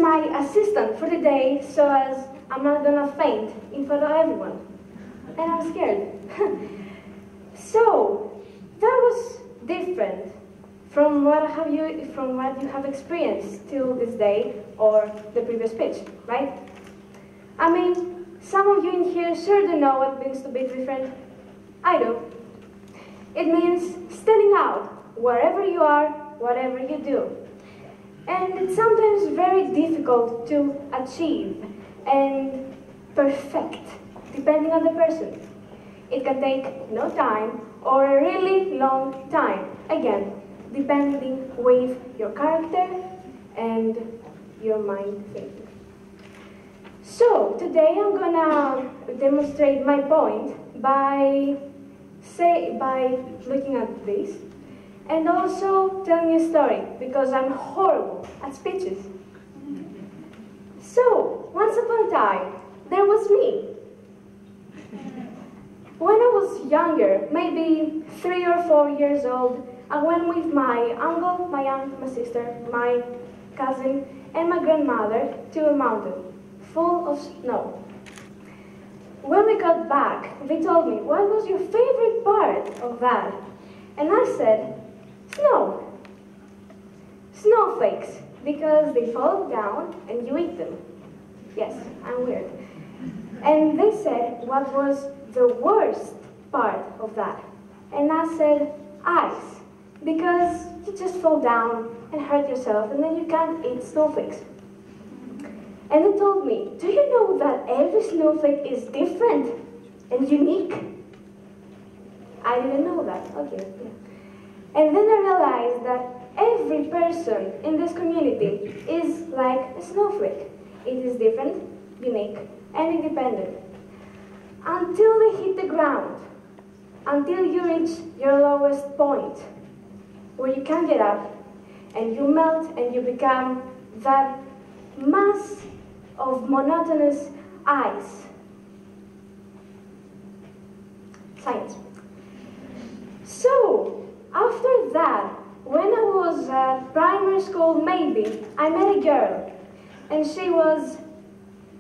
my assistant for the day so as I'm not gonna faint in front of everyone. And I'm scared. So, that was different from what you have experienced till this day or the previous pitch, right? I mean, some of you in here sure do know what it means to be different. I do. It means standing out wherever you are, whatever you do. And it's sometimes very difficult to achieve and perfect, depending on the person. It can take no time or a really long time, again, depending with your character and your mind thinking. So, today I'm gonna demonstrate my point by looking at this and also telling you a story, because I'm horrible at speeches. So, once upon a time, there was me. When I was younger, maybe 3 or 4 years old, I went with my uncle, my aunt, my sister, my cousin, and my grandmother to a mountain full of snow. When we got back, they told me, what was your favorite part of that? And I said, snow. Snowflakes, because they fall down and you eat them. Yes, I'm weird. And they said, what was the worst part of that? And I said, ice, because you just fall down and hurt yourself and then you can't eat snowflakes. And they told me, do you know that every snowflake is different and unique? I didn't know that. Okay, yeah. And then I realized that every person in this community is like a snowflake. It is different, unique, and independent. Until they hit the ground, until you reach your lowest point, where you can't get up, and you melt and you become that mass of monotonous ice. Science. So, after that, when I was at primary school, maybe, I met a girl, and she was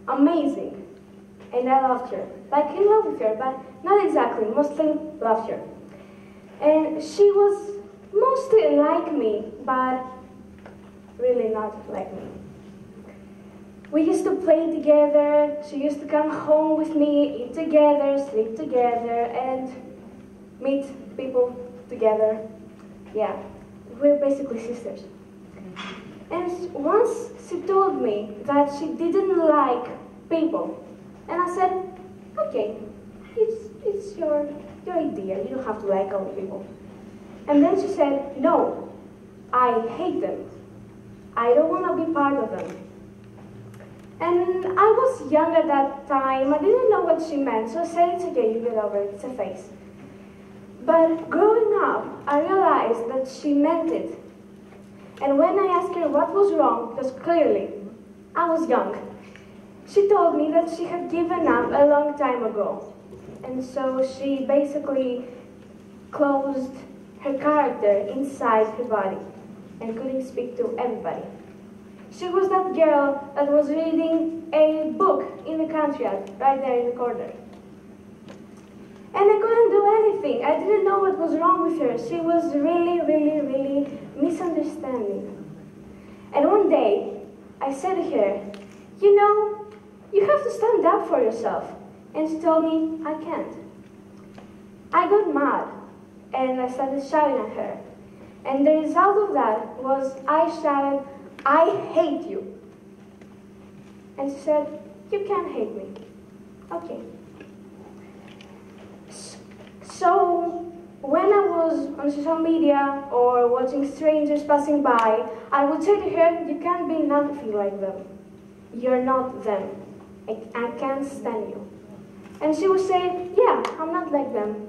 amazing, and I loved her. Like, in love with her, but not exactly, mostly loved her. And she was mostly like me, but really not like me. We used to play together, she used to come home with me, eat together, sleep together, and meet people together. Yeah, we're basically sisters. And once she told me that she didn't like people, and I said, okay, it's your idea, you don't have to like all people. And then she said, no, I hate them. I don't want to be part of them. And I was young at that time, I didn't know what she meant, so I said, it's okay, you get over it, it's a phase. But growing up, I realized that she meant it. And when I asked her what was wrong, because clearly I was young, she told me that she had given up a long time ago. And so she basically closed her character inside her body and couldn't speak to everybody. She was that girl that was reading a book in the country right there in the corner. And I couldn't do anything. I didn't know what was wrong with her. She was really misunderstanding. And one day, I said to her, you know, you have to stand up for yourself. And she told me, I can't. I got mad, and I started shouting at her. And the result of that was I shouted, I hate you. And she said, you can't hate me. Okay. So, when I was on social media or watching strangers passing by, I would say to her, you can't be nothing like them. You're not them. I can't stand you. And she would say, yeah, I'm not like them.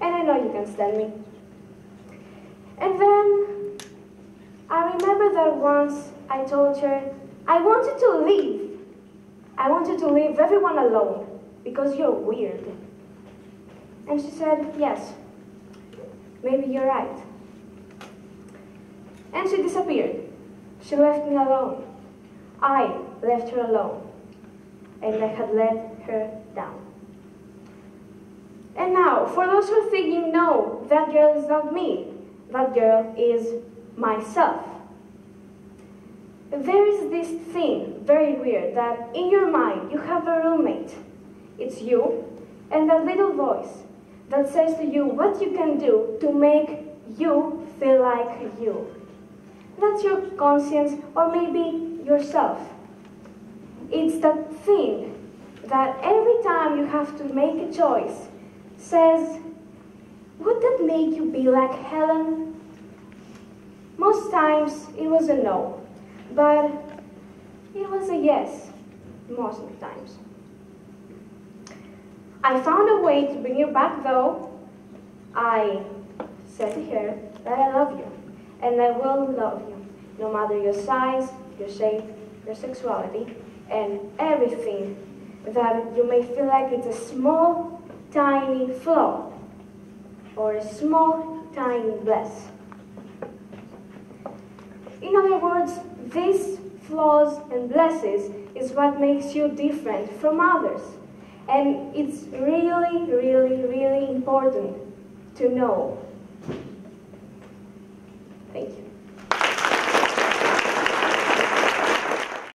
And I know you can stand me. And then, I remember that once I told her, I want you to leave. I want you to leave everyone alone, because you're weird. And she said, yes, maybe you're right. And she disappeared. She left me alone. I left her alone, and I had let her down. And now, for those who are thinking, no, that girl is not me, that girl is myself. There is this thing, very weird, that in your mind you have a roommate. It's you, and that little voice that says to you what you can do to make you feel like you. That's your conscience, or maybe yourself. It's that thing that every time you have to make a choice says, would that make you be like Helen? Most times it was a no, but it was a yes most of the times. I found a way to bring you back though. I said to her that I love you, and I will love you, no matter your size, your shape, your sexuality, and everything that you may feel like it's a small, tiny flaw, or a small, tiny bless. In other words, these flaws and blesses is what makes you different from others. And it's really, really, really important to know. Thank you.